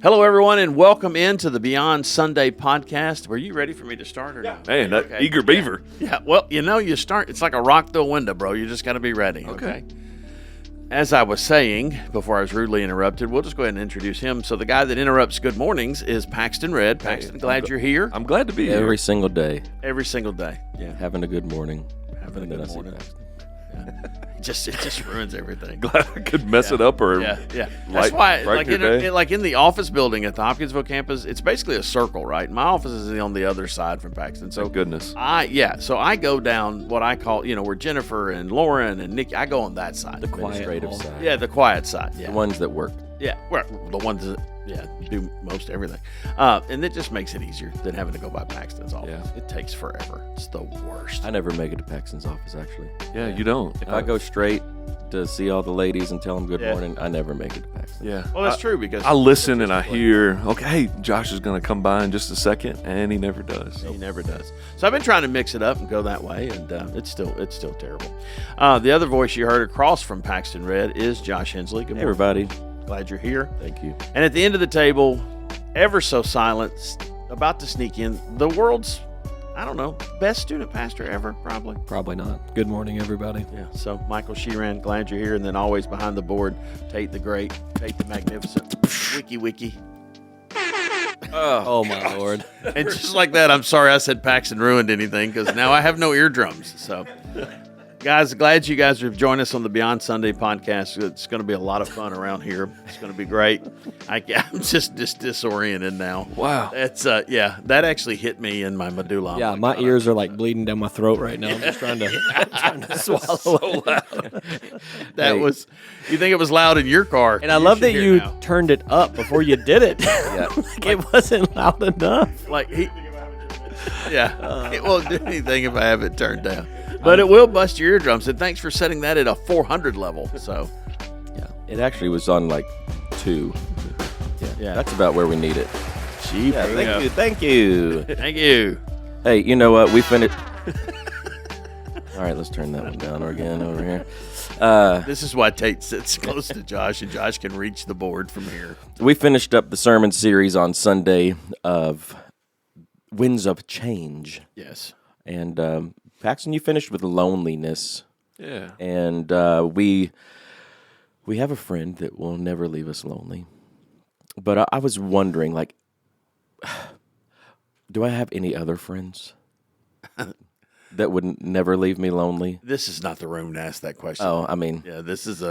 Hello, everyone, and welcome into the Beyond Sunday podcast. Were you ready for me to start or not? Hey, that eager beaver. Yeah, well, you start. It's like a rock through a window, bro. You just got to be ready. Okay. As I was saying before I was rudely interrupted, we'll just go ahead and introduce him. So the guy that interrupts Good Mornings is Paxton Red. Paxton, glad you're here. I'm glad to be here. Every single day. Every single day. Yeah. Having a good morning. Having a good morning. It just ruins everything. Glad I could mess it up or That's why, like in the office building at the Hopkinsville campus, it's basically a circle, right? My office is on the other side from Paxton. So thank goodness. So I go down what I call, where Jennifer and Lauren and Nikki, I go on that side. The administrative side. Yeah, the quiet side. Yeah. The ones that work. Yeah, the ones that do most everything. And it just makes it easier than having to go by Paxton's office. Yeah. It takes forever. It's the worst. I never make it to Paxton's office, actually. Yeah, you don't. If I go straight to see all the ladies and tell them good morning, I never make it to Paxton. Yeah. Well, that's true because I listen and I hear, okay, Josh is going to come by in just a second, and he never does. He never does. So I've been trying to mix it up and go that way, and it's still terrible. The other voice you heard across from Paxton Red is Josh Hensley. Good morning, everybody. Glad you're here. Thank you. And at the end of the table, ever so silent, about to sneak in, the world's, best student pastor ever, probably. Probably not. Good morning, everybody. Yeah, so Michael Sheeran, glad you're here. And then always behind the board, Tate the Great, Tate the Magnificent, Wiki. Oh, my Lord. And just like that, I'm sorry I said Paxton ruined anything because now I have no eardrums. So, guys, glad you guys have joined us on the Beyond Sunday podcast. It's going to be a lot of fun around here. It's going to be great. I'm just disoriented now. Wow. That's that actually hit me in my medulla. Yeah, my ears are like bleeding down my throat right now. I'm just trying to swallow So it. loud. You think it was loud in your car. And I love that you now. turned it up before you did it. Yeah. Like it wasn't loud enough. Like it won't do anything if I have it turned down. But it will bust your eardrums. And thanks for setting that at a 400 level. So, Yeah. It actually was on like 2. Yeah. That's about where we need it. Gee, Yeah, thank you. Thank you. Hey, you know what? We finished. All right, let's turn that one down again over here. This is why Tate sits close to Josh, and Josh can reach the board from here. We finished up the sermon series on Sunday of Winds of Change. Yes. And Paxton, you finished with loneliness. Yeah. And we have a friend that will never leave us lonely. But I was wondering, like, do I have any other friends that would never leave me lonely? This is not the room to ask that question. Oh, I mean. Yeah, this is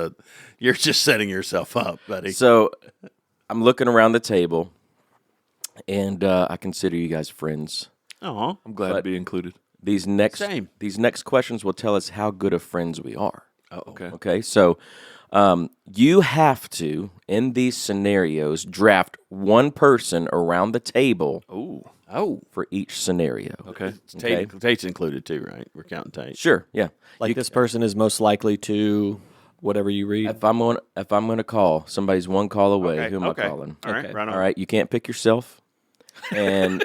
you're just setting yourself up, buddy. So I'm looking around the table, and I consider you guys friends. Oh, I'm glad to be included. These next questions will tell us how good of friends we are. Okay. Okay, so you have to, in these scenarios, draft one person around the table for each scenario. Okay. Tate's included too, right? We're counting Tate. Sure, yeah. Like this person is most likely to whatever you read. If I'm going to call, somebody's one call away. Okay, Who am I calling? All right, right on. All right, you can't pick yourself, and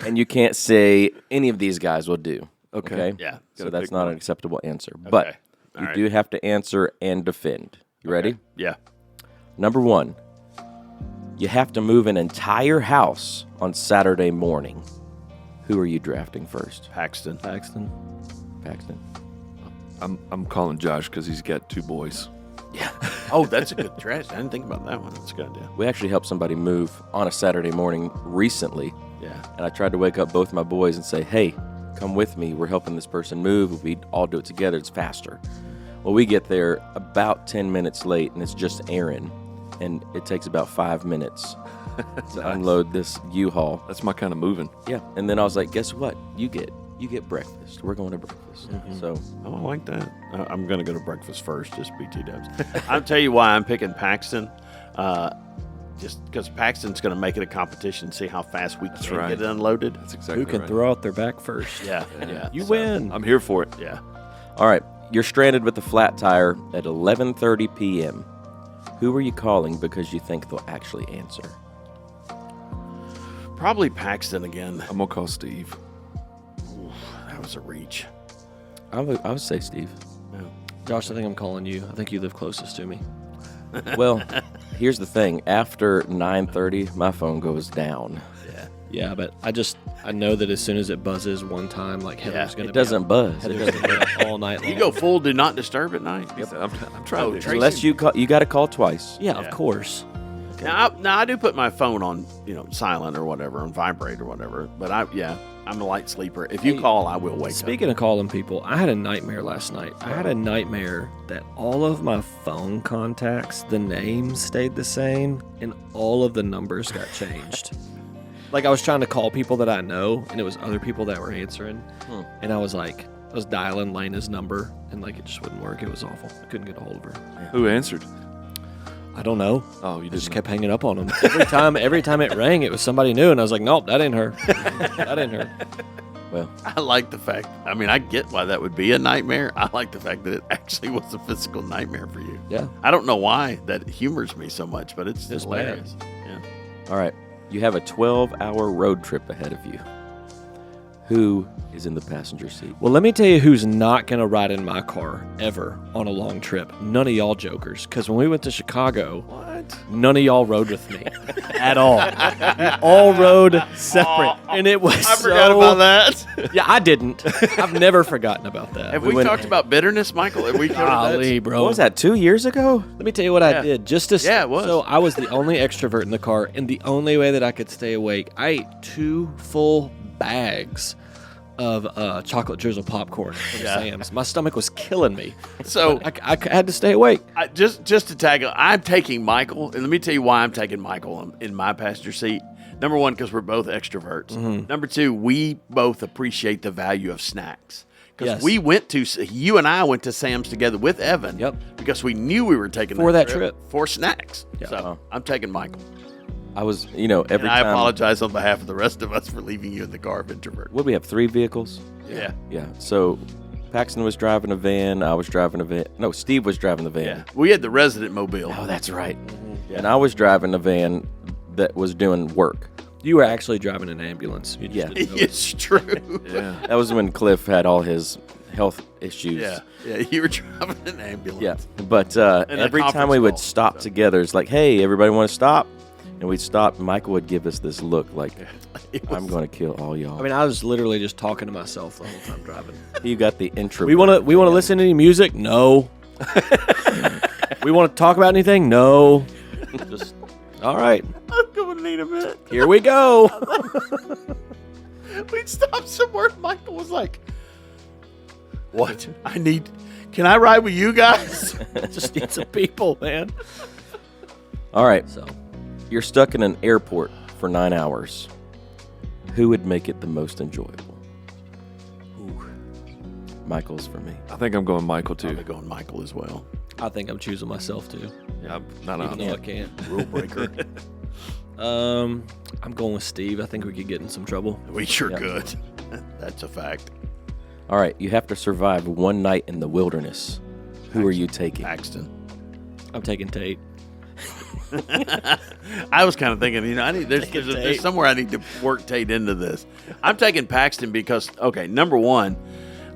and you can't say any of these guys will do. Okay? Yeah. So Gotta that's pick not one. an acceptable answer. But All you right. do have to answer and defend. You ready? Yeah. Number 1, you have to move an entire house on Saturday morning. Who are you drafting first? Paxton. Paxton. Paxton. I'm calling Josh because he's got 2 boys. Oh, that's a good draft. I didn't think about that one. That's a good idea. We actually helped somebody move on a Saturday morning recently. Yeah. And I tried to wake up both my boys and say, hey, come with me. We're helping this person move. We all do it together. It's faster. Well, we get there about 10 minutes late, and it's just Aaron. And it takes about 5 minutes to unload this U-Haul. That's my kind of moving. Yeah. And then I was like, guess what? You get breakfast. We're going to breakfast. So Oh, I like that. I'm going to go to breakfast first, just BT dubs. I'll tell you why I'm picking Paxton. Just because Paxton's going to make it a competition, see how fast we can right. get it unloaded. That's exactly Who can right. throw out their back first? Yeah. You So, win. I'm here for it. Yeah. all right, you're stranded with a flat tire at 11:30 p.m. Who are you calling because you think they'll actually answer? Probably Paxton again. I'm going to call Steve. Oof, that was a reach. I would say Steve. Josh, I think I'm calling you. I think you live closest to me. Well, here's the thing. After 9:30, my phone goes down. Yeah, but I know that as soon as it buzzes one time, like Heather's going to It doesn't buzz. It Heather's doesn't going to be up all night long. You go full do not disturb at night. I'm trying to. Tracy- Unless you call, you got to call twice. Yeah, of course. Now I do put my phone on, silent or whatever, on vibrate or whatever. But I'm a light sleeper. If you call, I will wake up. Speaking of calling people, I had a nightmare last night. I had a nightmare that all of my phone contacts, the names stayed the same, and all of the numbers got changed. Like, I was trying to call people that I know, and it was other people that were answering. And I was dialing Lena's number, and it just wouldn't work. It was awful. I couldn't get a hold of her. Who answered? I don't know. Oh, you I just didn't kept hanging up on them. Every time it rang, it was somebody new, and I was like, nope, that ain't her. That ain't her. Well, I like the fact. I mean, I get why that would be a nightmare. I like the fact that it actually was a physical nightmare for you. Yeah. I don't know why that humors me so much, but it's It's hilarious. Yeah. all right. You have a 12-hour road trip ahead of you. Who is in the passenger seat? Well, let me tell you who's not going to ride in my car ever on a long trip. None of y'all jokers. Because when we went to Chicago, none of y'all rode with me at all. We all rode separate. And it was I forgot about that. Yeah, I didn't. I've never forgotten about that. Have we talked about bitterness, Michael? Have we covered Golly, that? bro. What was that, 2 years ago? Let me tell you what I did. Yeah, it was. So I was the only extrovert in the car, and the only way that I could stay awake, I ate 2 full bags of chocolate drizzle popcorn from Sam's. My stomach was killing me. So I had to stay awake. just to tag, I'm taking Michael, and let me tell you why I'm taking Michael in my passenger seat. Number one, because we're both extroverts. Mm-hmm. Number two, we both appreciate the value of snacks. Because Yes. you and I went to Sam's together with Evan. Yep. Because we knew we were taking For that trip. for snacks. Yeah. So I'm taking Michael. I was, every And I time. apologize on behalf of the rest of us for leaving you in the car of introvert. What, we have 3 vehicles? Yeah. Yeah. So Paxton was driving a van. I was driving a van. No, Steve was driving the van. Yeah. We had the resident mobile. Oh, that's right. And I was driving a van that was doing work. You were actually driving an ambulance. You just didn't know it. It's true. Yeah. That was when Cliff had all his health issues. Yeah. Yeah. You were driving an ambulance. Yeah. But And a every time conference we would call, stop so. together, it's like, hey, everybody want to stop? And we'd stop. Michael would give us this look like, It was- I'm going to kill all y'all. I mean, I was literally just talking to myself the whole time driving. You got the intro. We want to listen to any music? No. We want to talk about anything? No. Just all right. I'm going to need a minute. Here we go. We'd stop somewhere. And Michael was like, "What? Can I ride with you guys?" Just need some people, man. All right. So You're stuck in an airport for 9 hours. Who would make it the most enjoyable? Michael's for me. I think I'm going Michael I'm too. going Michael as well. I think I'm choosing myself too. Yeah, I'm not Even on. though I can't. Rule breaker. I'm going with Steve. I think we could get in some trouble. We sure Yeah. could. That's a fact. All right. You have to survive one night in the wilderness. Who are you taking? Paxton. I'm taking Tate. I was kind of thinking, there's somewhere I need to work Tate into this. I'm taking Paxton because, okay, number one,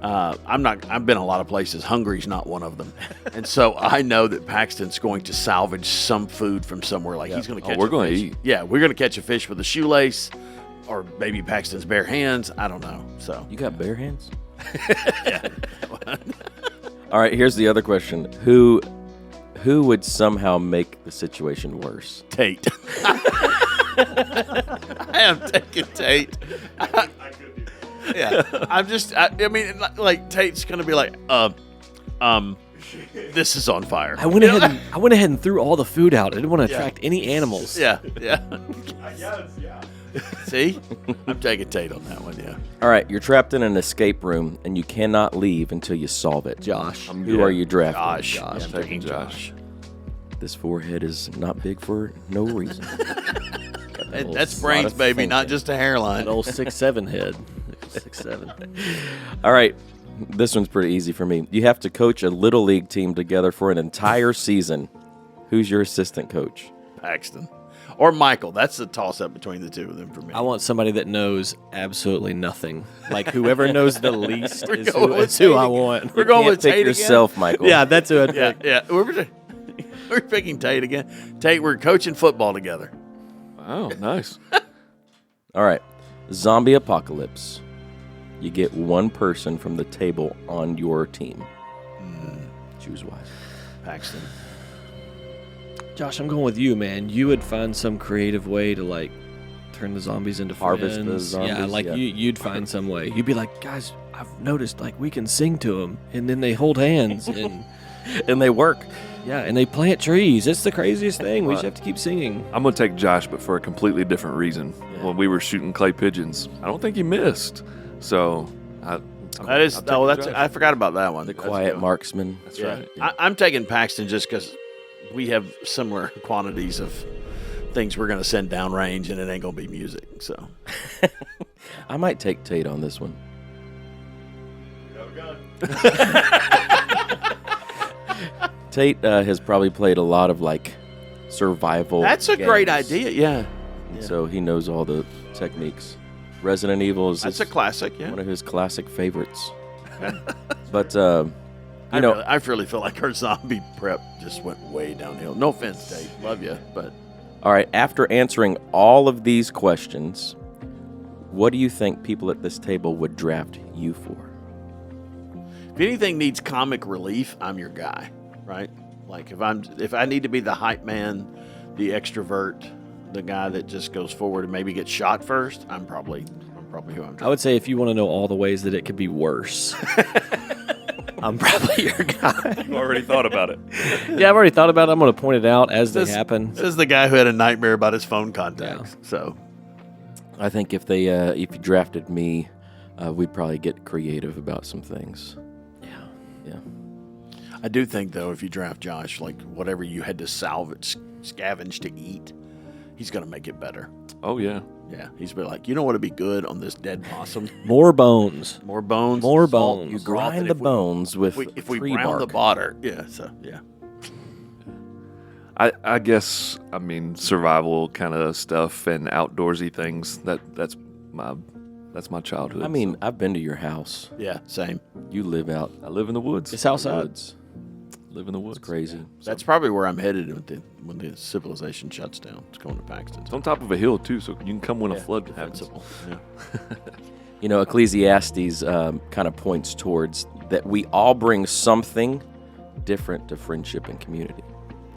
I've been a lot of places. Hungary's not one of them. And so I know that Paxton's going to salvage some food from somewhere. Like he's going to catch we're a going to fish. eat. Yeah, we're going to catch a fish with a shoelace or maybe Paxton's bare hands. I don't know. So You got bare hands? All right. Here's the other question. Who would somehow make the situation worse? Tate. I am taking Tate. Yeah, I mean, like Tate's gonna be like, this is on fire. I went ahead and threw all the food out. I didn't want to attract any animals. Yeah. See, I'm taking Tate on that one. Yeah. All right. You're trapped in an escape room and you cannot leave until you solve it. Josh. Who are you drafting? Josh. Yeah, I'm I'm taking taking Josh. This forehead is not big for no reason. That's brains, of baby, thinking. not just a hairline. That old 6'7" head. 6'7". All right. This one's pretty easy for me. You have to coach a little league team together for an entire season. Who's your assistant coach? Paxton or Michael. That's the toss-up between the two of them for me. I want somebody that knows absolutely nothing. Like whoever knows the least going with is who I Tate. want. We're going Can't with pick Tate yourself, Michael. Yeah, that's who I'd pick. Yeah. We're picking Tate again. Tate, we're coaching football together. Wow, nice. All right. Zombie apocalypse. You get one person from the table on your team. Choose wise. Paxton. Josh, I'm going with you, man. You would find some creative way to like turn the zombies into Harvest the friends. zombies, Yeah, like yeah. you'd find some way. You'd be like, guys, I've noticed like we can sing to them, and then they hold hands, and And they work. yeah, and they plant trees. It's the craziest thing. We just have to keep singing. I'm going to take Josh, but for a completely different reason. When we were shooting clay pigeons, I don't think he missed. So, I forgot about that one. The That's quiet good. marksman. That's Yeah. right. I'm taking Paxton just because we have similar quantities of things we're going to send downrange, and it ain't going to be music. So I might take Tate on this one. Tate has probably played a lot of like survival. that's a great games. idea. Yeah, So he knows all the techniques. Resident Evil is that's a classic. Yeah, one of his classic favorites. But I really feel like our zombie prep just went way downhill. No offense, Tate, love you, but all right, after answering all of these questions, what do you think people at this table would draft you for? if anything needs comic relief, I'm your guy, right? Like if I need to be the hype man, the extrovert, the guy that just goes forward and maybe gets shot first, I'm probably who I'm. I would say if you want to know all the ways that it could be worse, I'm probably your guy. I've already thought about it. Yeah, I've already thought about it. I'm going to point it out as they happen. This is the guy who had a nightmare about his phone contacts. So I think if you drafted me, we'd probably get creative about some things. Yeah. I do think though, if you draft Josh, like whatever you had to scavenge to eat, he's gonna make it better. Oh, yeah. Yeah, he's been like, you know what would be good on this dead possum? More bones. More bones. More salt, bones. You salt, grind and the bones with if we tree brown the bark. butter. Yeah, so yeah. I guess, I mean, survival kind of stuff and outdoorsy things, that's my childhood. I mean, so. I've been to your house. Yeah, same. You live out. I live in the woods. It's outside. Woods. Live in the woods. It's crazy. That's probably where I'm headed when the civilization shuts down. It's going to Paxton. It's on top of a hill, too, so you can come when a flood happens. Defensible. Yeah. You know, Ecclesiastes kind of points towards that we all bring something different to friendship and community.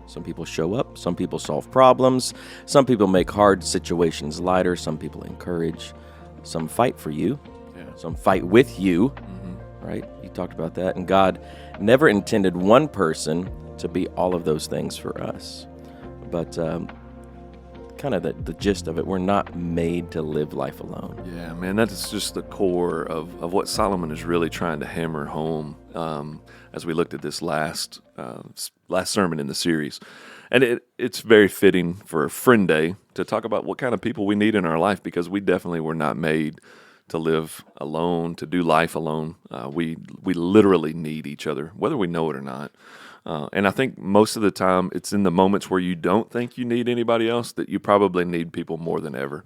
Some people show up, some people solve problems, some people make hard situations lighter, some people encourage, some fight for you, some fight with you, right? You talked about that. And God never intended one person to be all of those things for us. But kind of the gist of it, we're not made to live life alone. Yeah, man, that's just the core of what Solomon is really trying to hammer home as we looked at this last sermon in the series. And it's very fitting for Friend Day to talk about what kind of people we need in our life, because we definitely were not made to live alone, to do life alone. We literally need each other, whether we know it or not. And I think most of the time it's in the moments where you don't think you need anybody else that you probably need people more than ever.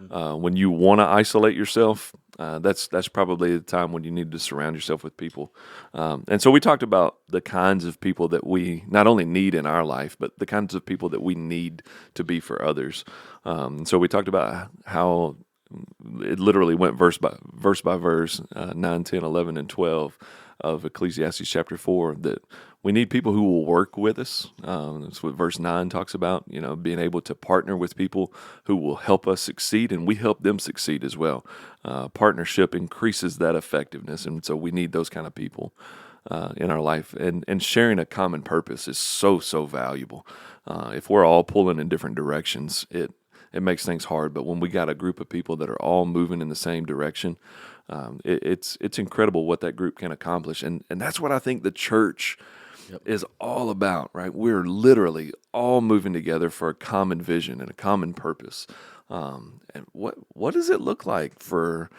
When you want to isolate yourself, that's probably the time when you need to surround yourself with people. And so we talked about the kinds of people that we not only need in our life, but the kinds of people that we need to be for others. So we talked about how it literally went verse by verse, 9, 10, 11, and 12 of Ecclesiastes chapter 4, that we need people who will work with us. That's what verse 9 talks about, being able to partner with people who will help us succeed, and we help them succeed as well. Partnership increases that effectiveness, and so we need those kind of people in our life. And sharing a common purpose is so valuable. If we're all pulling in different directions, it makes things hard. But when we got a group of people that are all moving in the same direction, it's incredible what that group can accomplish. And that's what I think the church is all about, right? We're literally all moving together for a common vision and a common purpose. And what does it look like for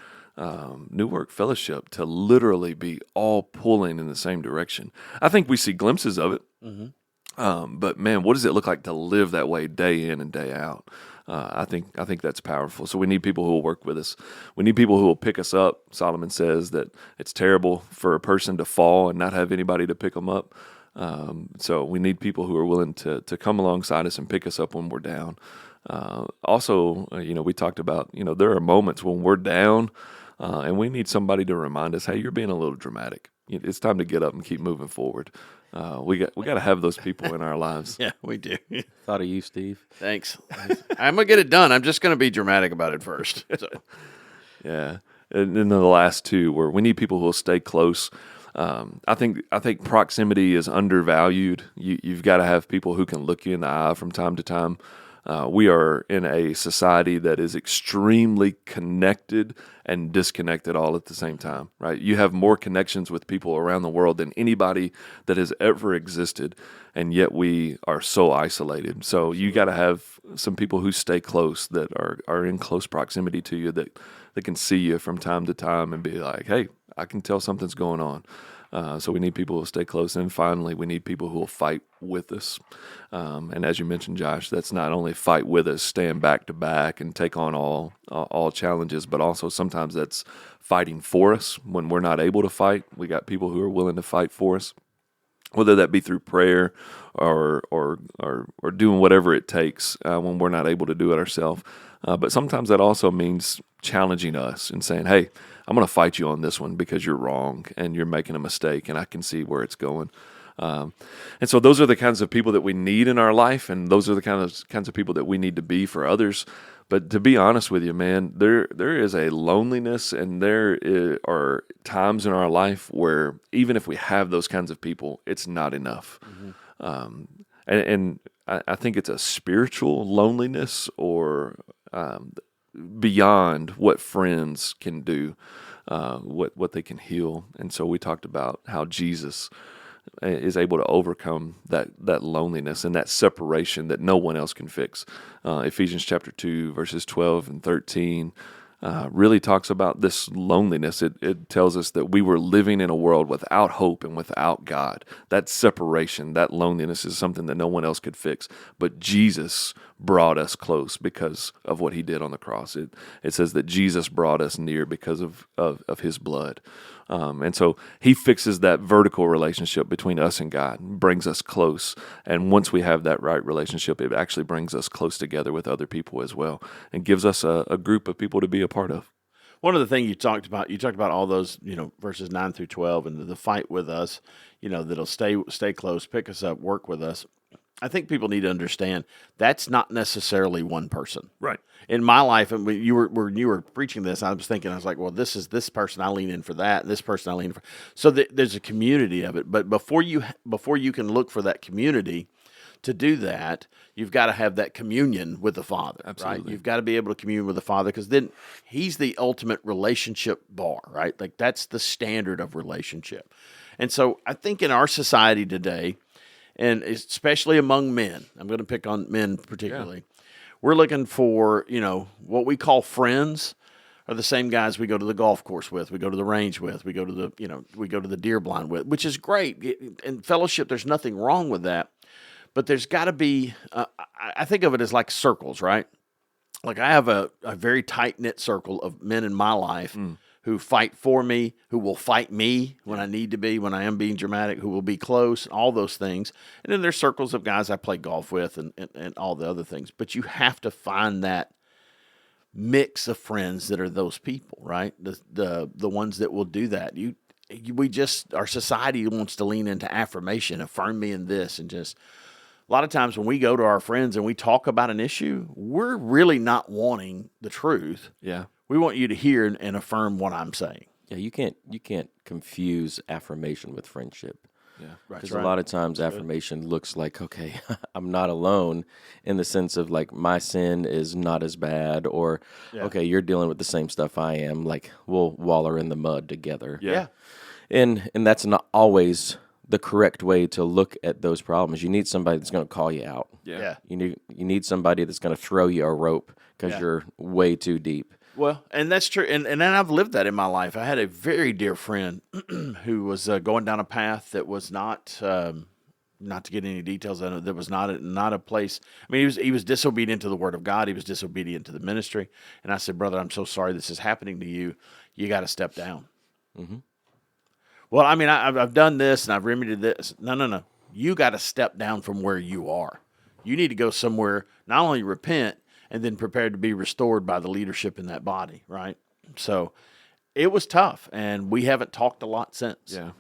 New Work Fellowship to literally be all pulling in the same direction? I think we see glimpses of it. Mm-hmm. But man, what does it look like to live that way day in and day out? I think that's powerful. So we need people who will work with us. We need people who will pick us up. Solomon says that it's terrible for a person to fall and not have anybody to pick them up. So we need people who are willing to come alongside us and pick us up when we're down. Also, we talked about, there are moments when we're down, and we need somebody to remind us, hey, you're being a little dramatic. It's time to get up and keep moving forward. We got to have those people in our lives. Yeah, we do. Thought of you, Steve. Thanks. I'm going to get it done. I'm just going to be dramatic about it first. So. Yeah. And then the last two where we need people who will stay close. I think proximity is undervalued. You've got to have people who can look you in the eye from time to time. We are in a society that is extremely connected and disconnected all at the same time, right? You have more connections with people around the world than anybody that has ever existed, and yet we are so isolated. So you got to have some people who stay close, that are in close proximity to you, that can see you from time to time and be like, hey, I can tell something's going on. So we need people who stay close. And finally, we need people who will fight with us. And as you mentioned, Josh, that's not only fight with us, stand back to back and take on all challenges, but also sometimes that's fighting for us when we're not able to fight. We got people who are willing to fight for us, whether that be through prayer or doing whatever it takes when we're not able to do it ourselves. But sometimes that also means challenging us and saying, hey, I'm going to fight you on this one because you're wrong and you're making a mistake and I can see where it's going. And so those are the kinds of people that we need in our life, and those are the kinds of people that we need to be for others. But to be honest with you, man, there is a loneliness, and there are times in our life where even if we have those kinds of people, it's not enough. Mm-hmm. And I think it's a spiritual loneliness, or beyond what friends can do, what they can heal. And so we talked about how Jesus is able to overcome that loneliness and that separation that no one else can fix. Ephesians chapter 2, verses 12 and 13 really talks about this loneliness. It tells us that we were living in a world without hope and without God. That separation, that loneliness is something that no one else could fix. But Jesus brought us close because of what he did on the cross. It says that Jesus brought us near because of his blood. And so he fixes that vertical relationship between us and God, brings us close. And once we have that right relationship, it actually brings us close together with other people as well, and gives us a group of people to be a part of. One of the things you talked about all those, verses 9 through 12, and the fight with us, that'll stay close, pick us up, work with us. I think people need to understand that's not necessarily one person. Right. In my life, and when you were preaching this, I was like, well, this is this person, I lean in for that. This person I lean in for. So there's a community of it. But before you can look for that community to do that, you've got to have that communion with the Father. Absolutely. Right? You've got to be able to commune with the Father, because then he's the ultimate relationship bar, right? Like that's the standard of relationship. And so I think in our society today, and especially among men, I'm going to pick on men particularly, we're looking for, what we call friends are the same guys we go to the golf course with, we go to the range with, we go to the deer blind with, which is great. In fellowship, there's nothing wrong with that. But there's got to be, I think of it as like circles, right? Like I have a very tight-knit circle of men in my life who fight for me, who will fight me when I need to be, when I am being dramatic, who will be close, all those things. And then there's circles of guys I play golf with and all the other things. But you have to find that mix of friends that are those people, right? The ones that will do that. Our society wants to lean into affirmation, affirm me in this, and just a lot of times when we go to our friends and we talk about an issue, we're really not wanting the truth. Yeah. We want you to hear and affirm what I'm saying. Yeah, you can't confuse affirmation with friendship. Yeah. Because a lot of times affirmation looks like, okay, I'm not alone, in the sense of like my sin is not as bad, or okay, you're dealing with the same stuff I am. Like we'll waller in the mud together. Yeah. And that's not always the correct way to look at those problems. You need somebody that's going to call you out. Yeah. You need somebody that's going to throw you a rope because you're way too deep. Well, and that's true. And then I've lived that in my life. I had a very dear friend who was going down a path that was not to get any details on it, that was not a place. I mean, he was disobedient to the word of God. He was disobedient to the ministry. And I said, brother, I'm so sorry this is happening to you. You got to step down. Mm-hmm. Well, I mean, I've done this and I've remedied this. No. you got to step down from where you are. You need to go somewhere, not only repent and then prepared to be restored by the leadership in that body, right? So it was tough, and we haven't talked a lot since. Yeah.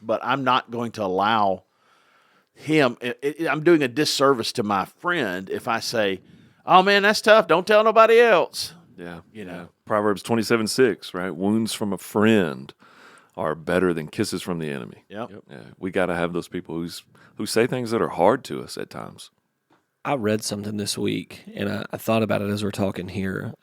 But I'm not going to allow him. I'm doing a disservice to my friend if I say, "Oh man, that's tough. Don't tell nobody else." Yeah. You know. Proverbs 27:6, right? Wounds from a friend are better than kisses from the enemy. Yep. Yeah. We got to have those people who say things that are hard to us at times. I read something this week, and I thought about it as we're talking here.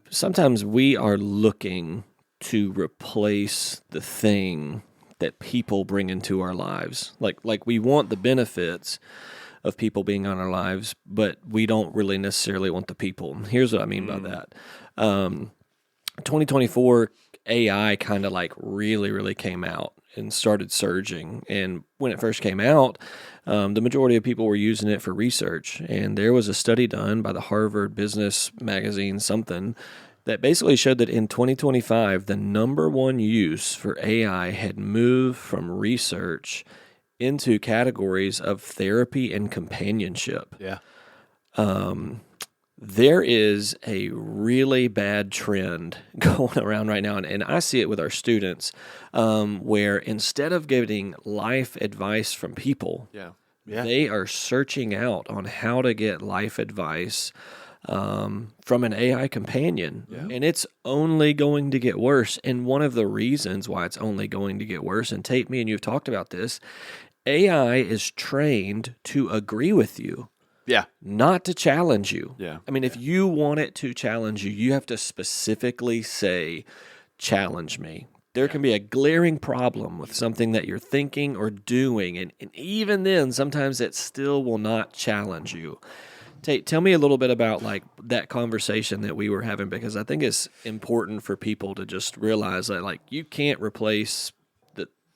Sometimes we are looking to replace the thing that people bring into our lives. Like we want the benefits of people being on our lives, but we don't really necessarily want the people. Here's what I mean by that. 2024 AI kind of like really came out and started surging. And when it first came out, the majority of people were using it for research. And there was a study done by the Harvard Business Magazine, something, that basically showed that in 2025, the number one use for AI had moved from research into categories of therapy and companionship. Yeah. There is a really bad trend going around right now, and I see it with our students, where instead of getting life advice from people, Yeah. they are searching out on how to get life advice from an AI companion. And it's only going to get worse. And one of the reasons why it's only going to get worse, and Tate, me and you have talked about this, AI is trained to agree with you. Yeah. Not to challenge you. Yeah. I mean, if you want it to challenge you, you have to specifically say, challenge me. There can be a glaring problem with something that you're thinking or doing, and even then, sometimes it still will not challenge you. Tate, tell me a little bit about like that conversation that we were having, because I think it's important for people to just realize that like you can't replace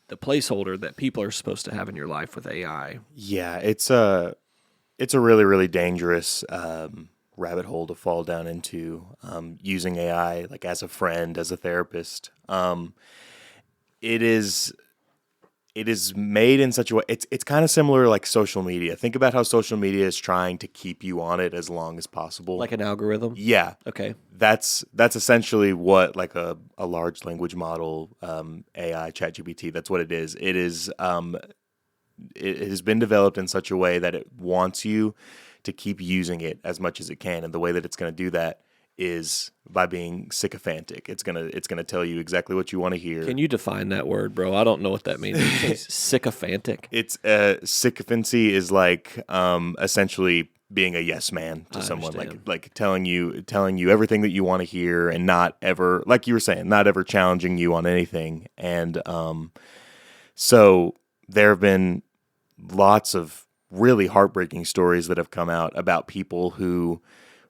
the placeholder that people are supposed to have in your life with AI. Yeah, it's a really, really dangerous rabbit hole to fall down into, using AI like as a friend, as a therapist. It is made in such a way. It's kind of similar like social media. Think about how social media is trying to keep you on it as long as possible. Like an algorithm? Yeah. Okay. That's essentially what like a large language model, AI, ChatGPT, that's what it is. It has been developed in such a way that it wants you to keep using it as much as it can. And the way that it's going to do that is by being sycophantic. It's gonna tell you exactly what you want to hear. Can you define that word, bro? I don't know what that means. Sycophantic. It's sycophancy is like essentially being a yes man to someone, understand. like telling you everything that you want to hear, and not ever, like you were saying, not ever challenging you on anything. And so there have been lots of really heartbreaking stories that have come out about people who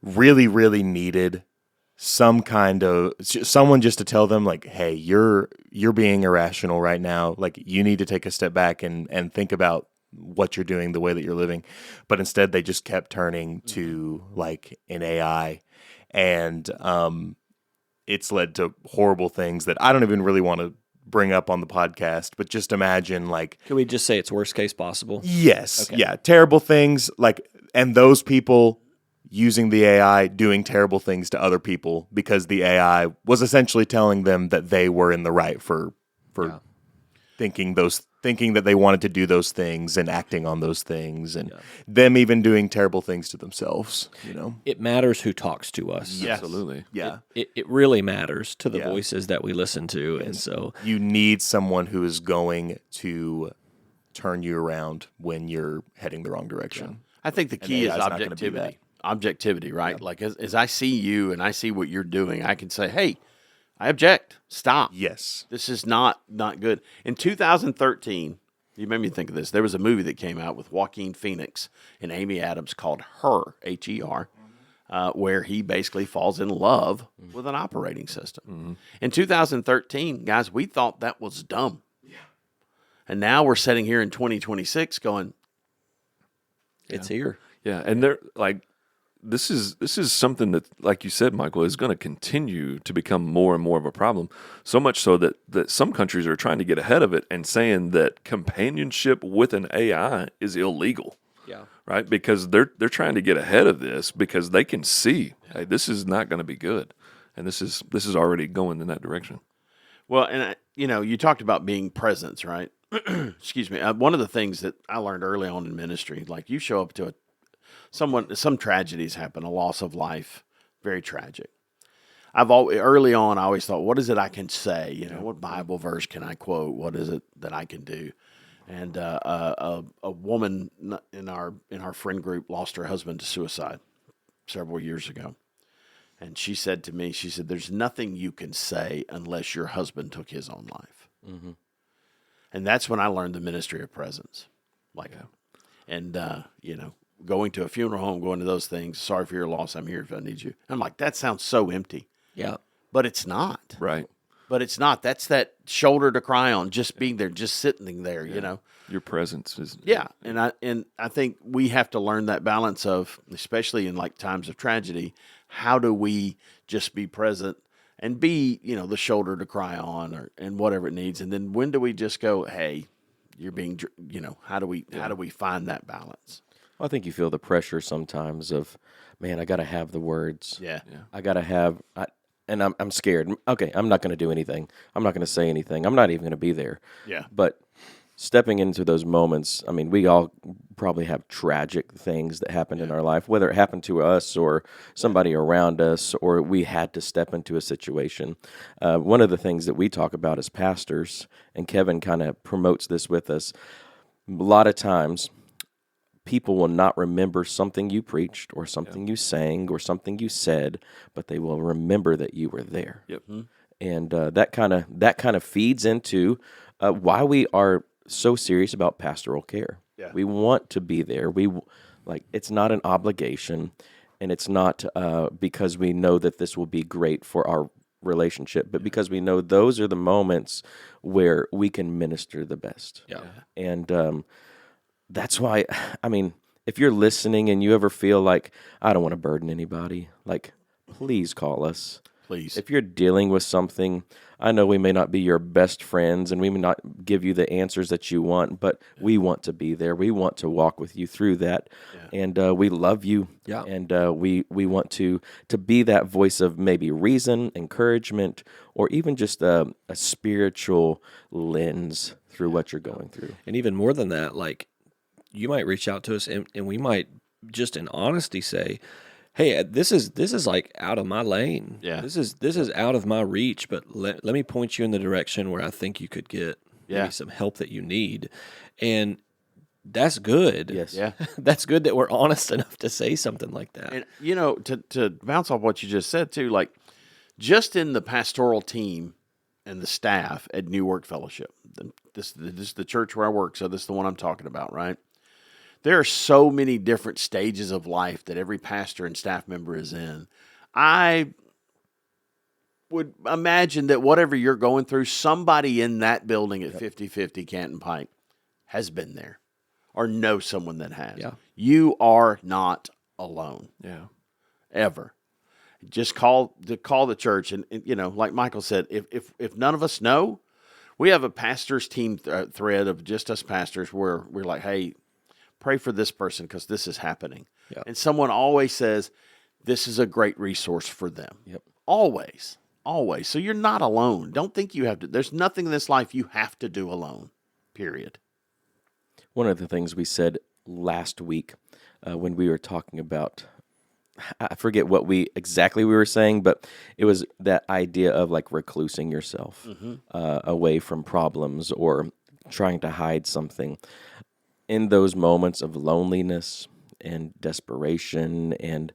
really, really needed someone just to tell them like, hey, you're being irrational right now. Like, you need to take a step back and think about what you're doing, the way that you're living. But instead they just kept turning to like an AI, and it's led to horrible things that I don't even really want to bring up on the podcast, but just imagine like, Can we just say it's worst case possible? yes, Okay. yeah, terrible things like, and those people using the AI doing terrible things to other people because the AI was essentially telling them that they were in the right for thinking that they wanted to do those things and acting on those things, and them even doing terrible things to themselves, you know? It matters who talks to us. Yes. Absolutely. Yeah. It really matters to the Yeah. voices that we listen to. And so You need someone who is going to turn you around when you're heading the wrong direction. I think the And key is AI 's not gonna be objectivity. Objectivity, right? Like as I see you and I see what you're doing, I can say, hey, I object. Stop. Yes. This is not good. In 2013, you made me think of this. There was a movie that came out with Joaquin Phoenix and Amy Adams called Her, Her, where he basically falls in love with an operating system. In 2013, guys, we thought that was dumb. Yeah. And now we're sitting here in 2026 going, it's here. Yeah, and they're like this is something that, like you said, Michael, is going to continue to become more and more of a problem. So much so that some countries are trying to get ahead of it and saying that companionship with an AI is illegal. Yeah. Right? Because they're trying to get ahead of this because they can see, hey, this is not going to be good, and this is already going in that direction. Well, and you talked about being presence, right? Excuse me. One of the things that I learned early on in ministry, like you show up to some tragedies happen, a loss of life, very tragic. Early on, I always thought, what is it I can say? What Bible verse can I quote? What is it that I can do? And a woman in our friend group lost her husband to suicide several years ago. And she said to me, there's nothing you can say unless your husband took his own life. Mm-hmm. And that's when I learned the ministry of presence. Going to a funeral home, going to those things, sorry for your loss, I'm here if I need you. I'm like, that sounds so empty. Yeah. But it's not. Right. But it's not. That's that shoulder to cry on, just being there, just sitting there, Your presence is... Yeah, and I think we have to learn that balance of, especially in like times of tragedy, how do we just be present and be, the shoulder to cry on and whatever it needs, and then when do we just go, hey, you're being, how do we find that balance? I think you feel the pressure sometimes of, man, I got to have the words. Yeah. I got to have, and I'm scared. Okay, I'm not going to do anything. I'm not going to say anything. I'm not even going to be there. Yeah. But stepping into those moments, I mean, we all probably have tragic things that happened in our life, whether it happened to us or somebody around us, or we had to step into a situation. One of the things that we talk about as pastors, and Kevin kind of promotes this with us, a lot of times people will not remember something you preached or something you sang or something you said, but they will remember that you were there. Yep. And that kind of feeds into why we are so serious about pastoral care. Yeah. We want to be there. It's not an obligation, and it's not because we know that this will be great for our relationship, but because we know those are the moments where we can minister the best. Yeah. And that's why, I mean, if you're listening and you ever feel like, I don't want to burden anybody, please call us. Please. If you're dealing with something, I know we may not be your best friends and we may not give you the answers that you want, but we want to be there. We want to walk with you through that. Yeah. And we love you. Yeah. And we want to be that voice of maybe reason, encouragement, or even just a spiritual lens through what you're going through. And even more than that, you might reach out to us and we might just in honesty say, hey, this is like out of my lane. Yeah. This is out of my reach, but let me point you in the direction where I think you could get maybe some help that you need. And that's good. Yes. Yeah. That's good that we're honest enough to say something like that. And to bounce off what you just said too, just in the pastoral team and the staff at New Work Fellowship, this is the church where I work, so this is the one I'm talking about, right? There are so many different stages of life that every pastor and staff member is in. I would imagine that whatever you're going through, somebody in that building at 5050 Canton Pike has been there or knows someone that has. Yeah. You are not alone. Yeah. Ever. Just call the church. And like Michael said, if none of us know, we have a pastor's team thread of just us pastors where we're like, hey, pray for this person because this is happening. Yeah. And someone always says, this is a great resource for them. Yep. Always. Always. So you're not alone. Don't think you have to. There's nothing in this life you have to do alone, period. One of the things we said last week when we were talking about, I forget what exactly we were saying, but it was that idea of reclusing yourself away from problems or trying to hide something. In those moments of loneliness and desperation and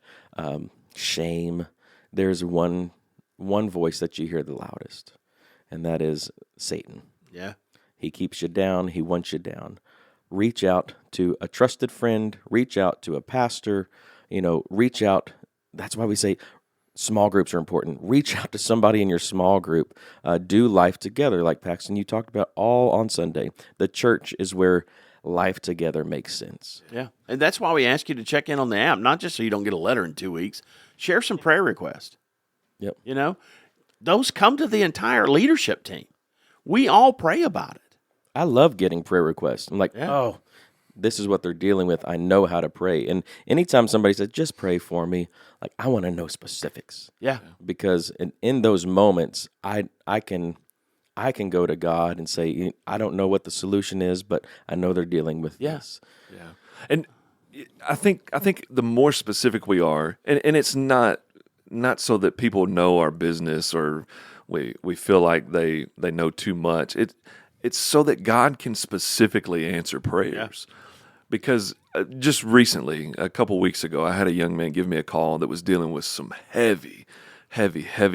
shame, there's one voice that you hear the loudest, and that is Satan. Yeah. He keeps you down. He wants you down. Reach out to a trusted friend. Reach out to a pastor. Reach out. That's why we say small groups are important. Reach out to somebody in your small group. Do life together, like Paxton, you talked about all on Sunday. The church is where life together makes sense. Yeah. And that's why we ask you to check in on the app, not just so you don't get a letter in 2 weeks. Share some prayer requests. Yep. You know, those come to the entire leadership team. We all pray about it. I love getting prayer requests. I'm like, Yeah. oh, this is what they're dealing with. I know how to pray. And anytime somebody says, just pray for me, like, I want to know specifics. Yeah. Because in those moments, I can go to God and say, I don't know what the solution is, but I know they're dealing with this. Yeah, and I think the more specific we are, and it's not so that people know our business or we feel like they know too much. It's so that God can specifically answer prayers. Because just recently, a couple weeks ago, I had a young man give me a call that was dealing with some heavy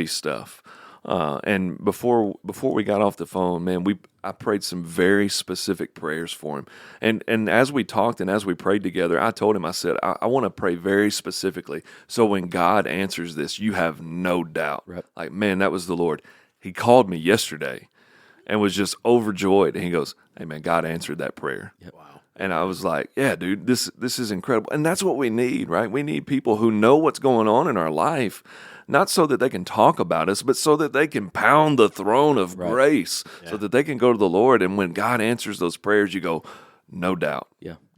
stuff. And before we got off the phone, man, I prayed some very specific prayers for him. And as we talked and as we prayed together, I told him, I said, I want to pray very specifically. So when God answers this, you have no doubt. Right. Like, man, that was the Lord. He called me yesterday and was just overjoyed. And he goes, hey, man, God answered that prayer. Yep. Wow. And I was like, yeah, dude, this is incredible. And that's what we need, right? We need people who know what's going on in our life, not so that they can talk about us, but so that they can pound the throne of grace, so that they can go to the Lord. And when God answers those prayers, you go, no doubt,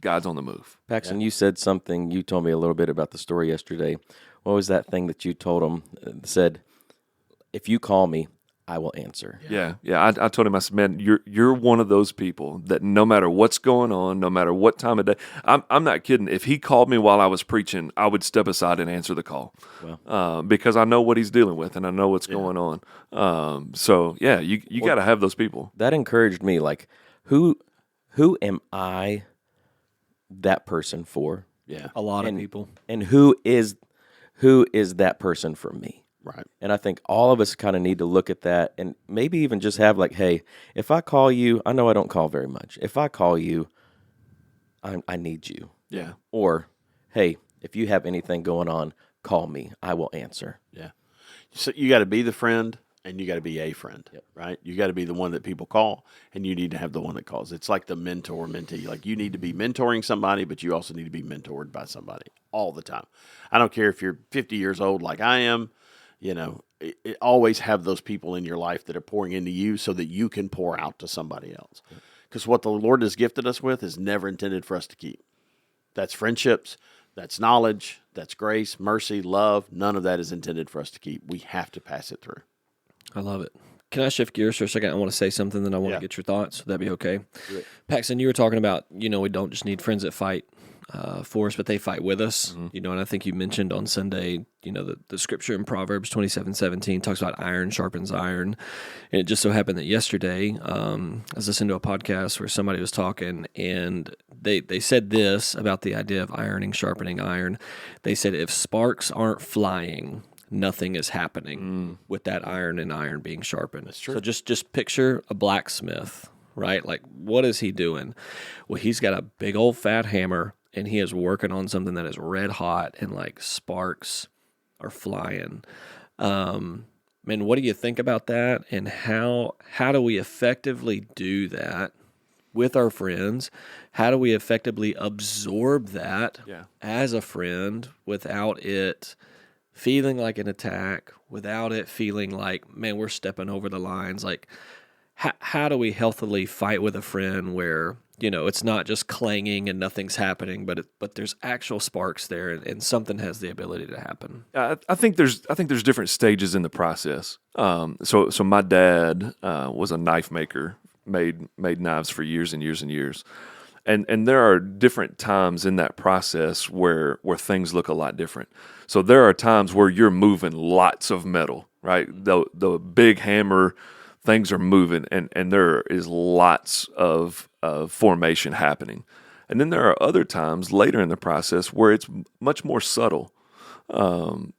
God's on the move. Paxton, you said something. You told me a little bit about the story yesterday. What was that thing that you told him? Said, if you call me, I will answer. Yeah. I told him, I said, man, you're one of those people that no matter what's going on, no matter what time of day, I'm not kidding. If he called me while I was preaching, I would step aside and answer the call. Wow. Because I know what he's dealing with and I know what's going on. So yeah, you got to have those people. That encouraged me. Like, who am I that person for? Yeah. A lot of people. And who is that person for me? Right. And I think all of us kind of need to look at that and maybe even just have like, hey, if I call you, I know I don't call very much. If I call you, I need you. Yeah. Or, hey, if you have anything going on, call me. I will answer. Yeah. So you got to be the friend and you got to be a friend, right? You got to be the one that people call and you need to have the one that calls. It's like the mentor mentee. Like, you need to be mentoring somebody, but you also need to be mentored by somebody all the time. I don't care if you're 50 years old like I am. You know, always have those people in your life that are pouring into you so that you can pour out to somebody else. Because what the Lord has gifted us with is never intended for us to keep. That's friendships, that's knowledge, that's grace, mercy, love. None of that is intended for us to keep. We have to pass it through. I love it. Can I shift gears for a second? I want to say something, then I want to get your thoughts. Would that be okay? Paxton, you were talking about, we don't just need friends that fight for us, but they fight with us. And I think you mentioned on Sunday, the scripture in Proverbs 27:17 talks about iron sharpens iron. And it just so happened that yesterday, I was listening to a podcast where somebody was talking, and they said this about the idea of ironing, sharpening iron. They said, if sparks aren't flying, nothing is happening with that iron and iron being sharpened. That's true. So just picture a blacksmith, right? Like, what is he doing? Well, he's got a big old fat hammer, and he is working on something that is red hot, and like sparks are flying. Man, what do you think about that? And how do we effectively do that with our friends? How do we effectively absorb that as a friend without it feeling like an attack, without it feeling like, man, we're stepping over the lines? Like, how do we healthily fight with a friend where, it's not just clanging and nothing's happening, but there's actual sparks there and something has the ability to happen? I think there's different stages in the process. So my dad was a knife maker, made knives for years and years and years. And there are different times in that process where things look a lot different. So there are times where you're moving lots of metal, right? The big hammer, things are moving, and there is lots of formation happening. And then there are other times later in the process where it's much more subtle.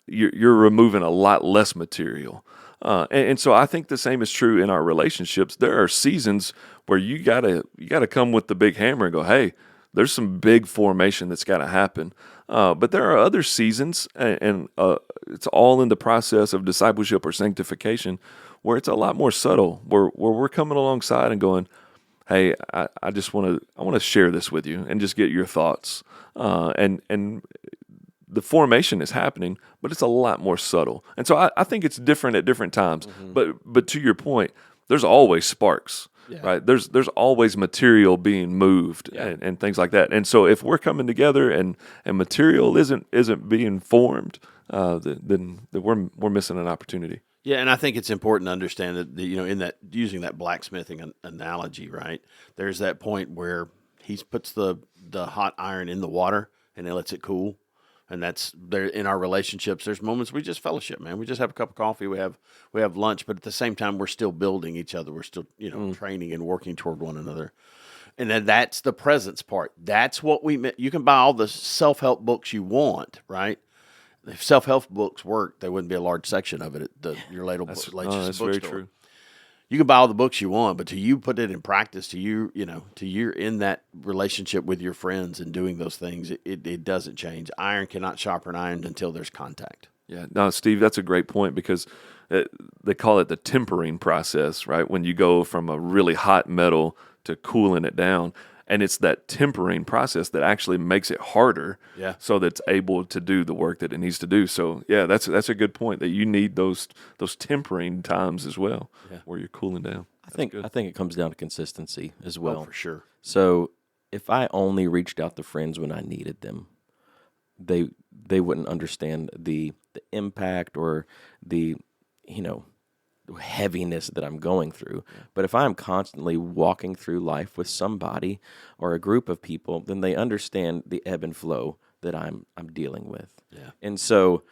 You're removing a lot less material. And so I think the same is true in our relationships. There are seasons where you gotta come with the big hammer and go, hey, there's some big formation that's got to happen. But there are other seasons, and it's all in the process of discipleship or sanctification, where it's a lot more subtle, where we're coming alongside and going, hey, I just want to share this with you and just get your thoughts. And the formation is happening, but it's a lot more subtle. And so I think it's different at different times. But to your point, there's always sparks. Yeah. Right. There's always material being moved and things like that. And so if we're coming together and material isn't being formed, then we're missing an opportunity. Yeah, and I think it's important to understand that in that using that blacksmithing analogy, right? There's that point where he puts the hot iron in the water and he lets it cool. And that's there in our relationships. There's moments we just fellowship, man. We just have a cup of coffee. We have lunch, but at the same time, we're still building each other. We're still, training and working toward one another. And then that's the presence part. That's what you can buy all the self-help books you want, right? If self-help books worked, there wouldn't be a large section of it at your local That's bookstore. very true. You can buy all the books you want, but till you put it in practice, till you're in that relationship with your friends and doing those things, it doesn't change. Iron cannot sharpen iron until there's contact. Yeah, no, Steve, that's a great point because they call it the tempering process, right? When you go from a really hot metal to cooling it down. And it's that tempering process that actually makes it harder, so that it's able to do the work that it needs to do. So, yeah, that's a good point that you need those tempering times as well, where you're cooling down. I think it comes down to consistency as well. Oh, for sure. So if I only reached out to friends when I needed them, they wouldn't understand the impact or the heaviness that I'm going through. But if I'm constantly walking through life with somebody or a group of people, then they understand the ebb and flow that I'm dealing with. Yeah. And so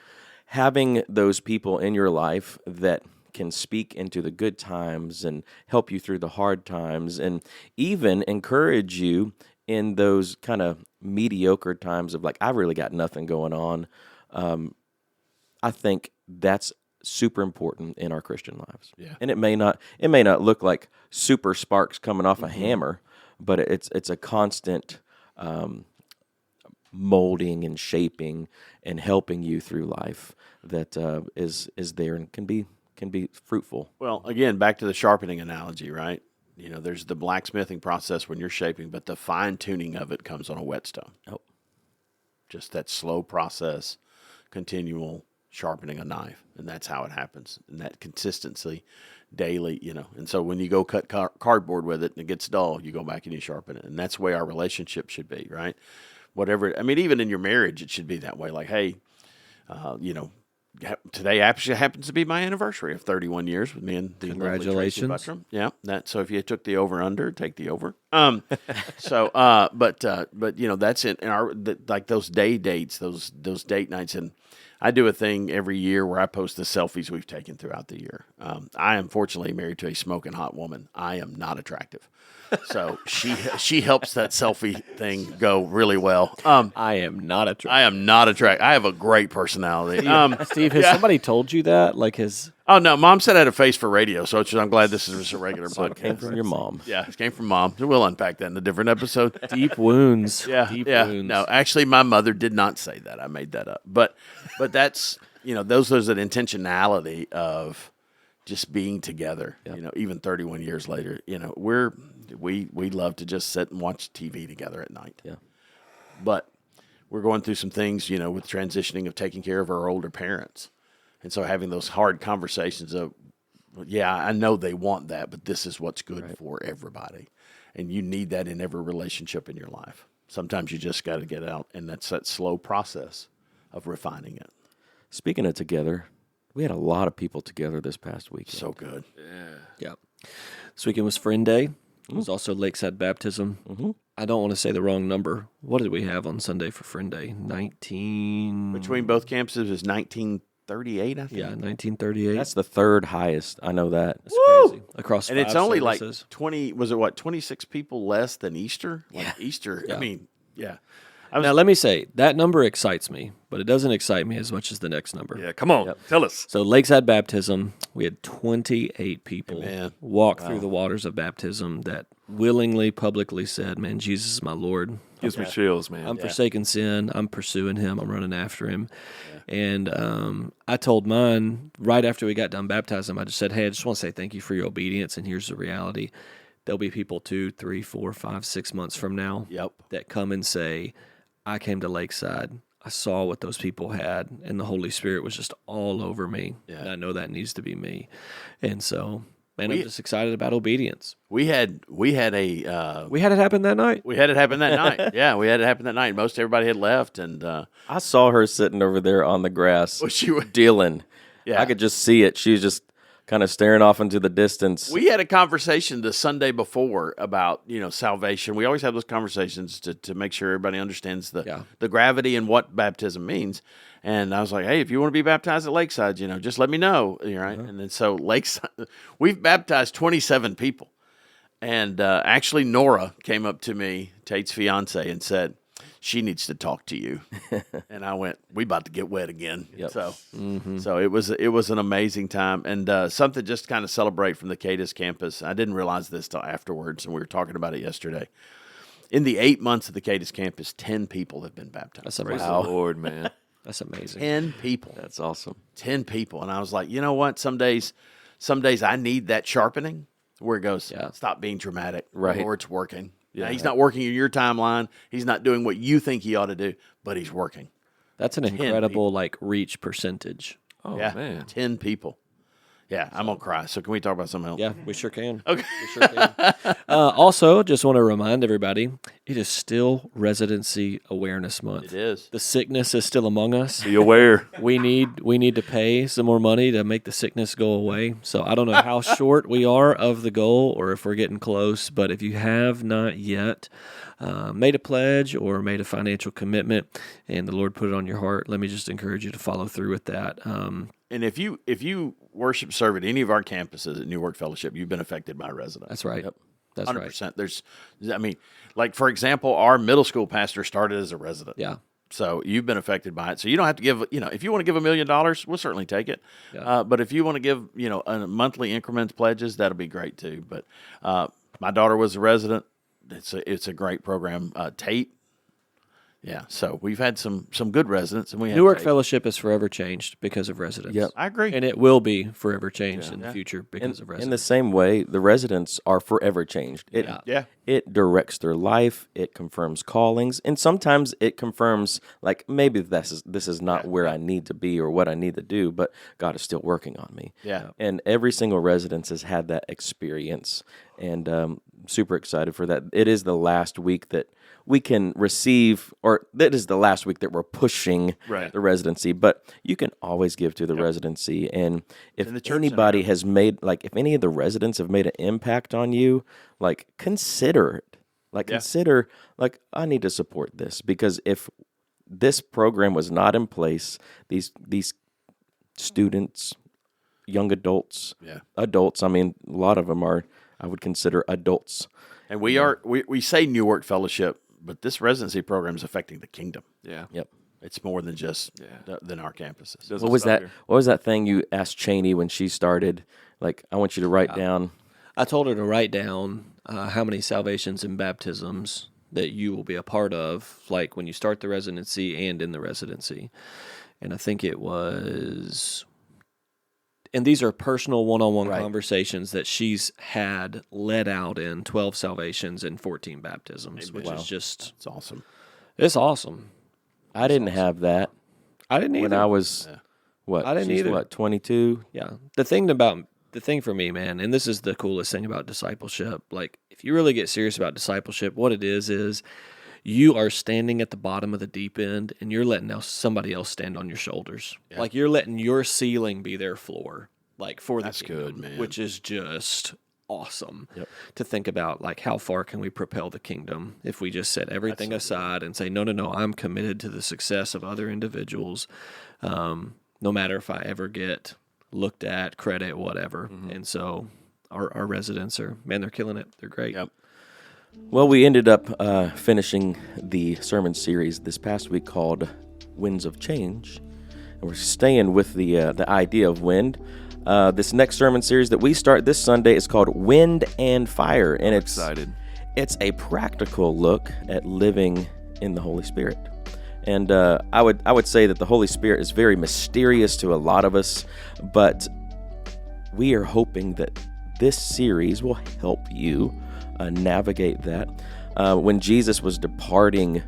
having those people in your life that can speak into the good times and help you through the hard times and even encourage you in those kind of mediocre times of like, I've really got nothing going on. I think that's super important in our Christian lives. Yeah. And it may not look like super sparks coming off a hammer, but it's a constant molding and shaping and helping you through life that is there and can be fruitful. Well, again, back to the sharpening analogy, right? There's the blacksmithing process when you're shaping, but the fine tuning of it comes on a whetstone. Oh. Just that slow process, continual sharpening a knife, and that's how it happens. And that consistency, daily, And so when you go cut cardboard with it and it gets dull, you go back and you sharpen it, and that's the way our relationship should be, right? Even in your marriage, it should be that way. Like, hey, today actually happens to be my anniversary of 31 years with me and the lovely Tracy Congratulations. Buttram. Yeah, so if you took the over under, take the over. But that's it. And like those day dates, those date nights, and I do a thing every year where I post the selfies we've taken throughout the year. I am fortunately married to a smoking hot woman. I am not attractive. So she helps that selfie thing go really well. I am not attracted. I am not attractive. I have a great personality. Steve, has somebody told you that? Like Oh, no. Mom said I had a face for radio, so I'm glad this is just a regular So it podcast. came from your mom. Yeah, it came from Mom. We'll unpack that in a different episode. deep wounds. Deep wounds. No, actually, my mother did not say that. I made that up. But that's, there's an intentionality of just being together, even 31 years later. We love to just sit and watch TV together at night. Yeah. But we're going through some things, with transitioning of taking care of our older parents. And so having those hard conversations of, I know they want that, but this is what's good for everybody. And you need that in every relationship in your life. Sometimes you just got to get out, and that's that slow process of refining it. Speaking of together, we had a lot of people together this past weekend. So good. Yeah. This weekend was Friend Day. It was also Lakeside Baptism. Mm-hmm. I don't want to say the wrong number. What did we have on Sunday for Friend Day? 19. Between both campuses is 1938, I think. Yeah, 1938. That's the third highest. I know that. That's crazy. Across And it's 5 only services. like 20, was it what, 26 people less than Easter? Like Easter, Yeah. I mean, yeah. Now, let me say, that number excites me, but it doesn't excite me as much as the next number. Yeah, come on, tell us. So, Lakeside Baptism, we had 28 people Amen. walk through the waters of baptism that willingly, publicly said, man, Jesus is my Lord. Gives me chills, man. I'm forsaking sin. I'm pursuing him. I'm running after him. And I told mine right after we got done baptizing, I just said, hey, I just want to say thank you for your obedience. And here's the reality. there'll be people 2, 3, 4, 5, 6 months from now Yep. that come and say, I came to Lakeside. I saw what those people had, and the Holy Spirit was just all over me. Yeah. And I know that needs to be me. And so, man, I'm We- just excited about obedience. We had a We had it happen that night. we had it happen that night. Yeah, we had it happen that night. Most everybody had left, and I saw her sitting over there on the grass well, she was. dealing. Yeah. I could just see it. She was just kind of staring off into the distance. We had a conversation the Sunday before about salvation. We always have those conversations to make sure everybody understands the gravity and what baptism means. And I was like, hey, if you want to be baptized at Lakeside, just let me know. Right? And then so Lakeside, we've baptized 27 people. And actually, Nora came up to me, Tate's fiance, and said, she needs to talk to you. And I went, we about to get wet again. Yep. So it was an amazing time, and something just to kind of celebrate from the Cadis campus. I didn't realize this till afterwards, and we were talking about it yesterday. In the 8 months of the Cadis campus, 10 people have been baptized. That's Praise amazing. the Lord, man. That's amazing. 10 people. That's awesome. 10 people. And I was like, you know what? Some days I need that sharpening where it goes, stop being dramatic. Right. The Lord's working. Yeah. He's not working in your timeline. He's not doing what you think he ought to do, but he's working. That's an incredible reach percentage. Oh, Yeah. man. 10 people. Yeah, I'm going to cry. So can we talk about something else? Yeah, we sure can. Okay. We sure can. Also, just want to remind everybody, it is still Residency Awareness Month. It is. The sickness is still among us. Be aware. We need to pay some more money to make the sickness go away. So I don't know how short we are of the goal or if we're getting close, but if you have not yet made a pledge or made a financial commitment and the Lord put it on your heart, let me just encourage you to follow through with that. And if you worship serve at any of our campuses at New Work Fellowship, you've been affected by residents. That's right. That's 100%. right. There's, like for example, our middle school pastor started as a resident. Yeah. So you've been affected by it. So you don't have to give, if you want to give $1 million, we'll certainly take it. Yeah. But if you want to give, a monthly increment pledges, that'll be great too. But my daughter was a resident. It's a great program. Tate. Yeah. So we've had some good residents, and we had Newark Tate. Fellowship is forever changed because of residents. Yep. I agree. And it will be forever changed in the future because of In the residents. same way, the residents are forever changed. It directs their life. It confirms callings, and sometimes it confirms maybe this is not where I need to be or what I need to do, but God is still working on me. Yeah. And every single residence has had that experience, and super excited for that. It is the last week that we can receive, or that is the last week that we're pushing the residency, but you can always give to the residency. And if the church anybody has made, if any of the residents have made an impact on you, consider it. Consider, I need to support this, because if this program was not in place, these students, young adults, adults, a lot of them are, I would consider adults. And we say New Work Fellowship, but this residency program is affecting the kingdom. Yeah. Yep. It's more than just than our campuses. Doesn't What was stop that? here. What was that thing you asked Cheney when she started? I want you to write down. I told her to write down how many salvations and baptisms that you will be a part of, when you start the residency and in the residency. And I think it was... And these are personal one-on-one conversations that she's had led out in 12 salvations and 14 baptisms, which is just... It's awesome. It's awesome. I didn't have that I didn't either. when I was, I didn't she's either. 22? Yeah. The thing for me, man, and this is the coolest thing about discipleship, if you really get serious about discipleship, what it is you are standing at the bottom of the deep end and you're letting somebody else stand on your shoulders. Yeah. You're letting your ceiling be their floor, for the That's good, kingdom, man. which is just awesome to think about. How far can we propel the kingdom if we just set everything aside and say, no, I'm committed to the success of other individuals, no matter if I ever get looked at, credit, whatever. And so our residents they're killing it. They're great. Yep. Well, we ended up finishing the sermon series this past week called Winds of Change. And we're staying with the idea of wind. This next sermon series that we start this Sunday is called Wind and Fire. And Excited. It's a practical look at living in the Holy Spirit. And I would say that the Holy Spirit is very mysterious to a lot of us, but we are hoping that this series will help you navigate that. When Jesus was departing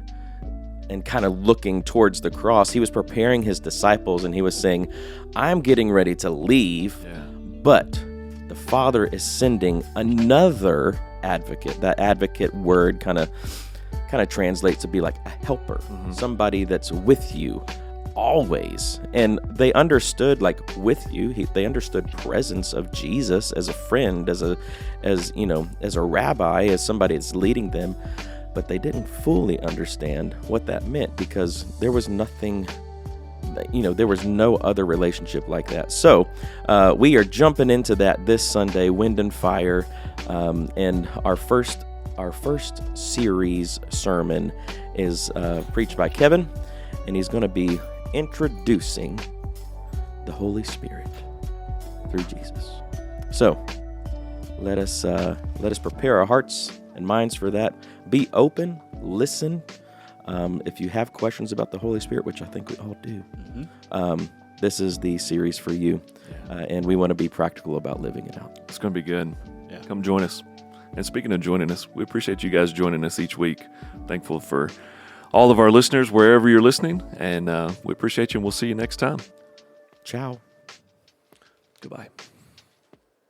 and kind of looking towards the cross, he was preparing his disciples, and he was saying, I'm getting ready to leave, but the Father is sending another advocate. That advocate word kind of translates to be like a helper, somebody that's with you always. And they understood, like, with you, they understood presence of Jesus as a friend, as a rabbi, as somebody that's leading them. But they didn't fully understand what that meant, because there was nothing, there was no other relationship like that. So we are jumping into that this Sunday, Wind and Fire, and our first series sermon is preached by Kevin, and he's going to be introducing the Holy Spirit through Jesus. So let us prepare our hearts and minds for that. Be open, listen. If you have questions about the Holy Spirit, which I think we all do, this is the series for you, and we want to be practical about living it out. It's going to be good. Yeah. Come join us. And speaking of joining us, we appreciate you guys joining us each week. Thankful for all of our listeners, wherever you're listening, and we appreciate you, and we'll see you next time. Ciao. Goodbye.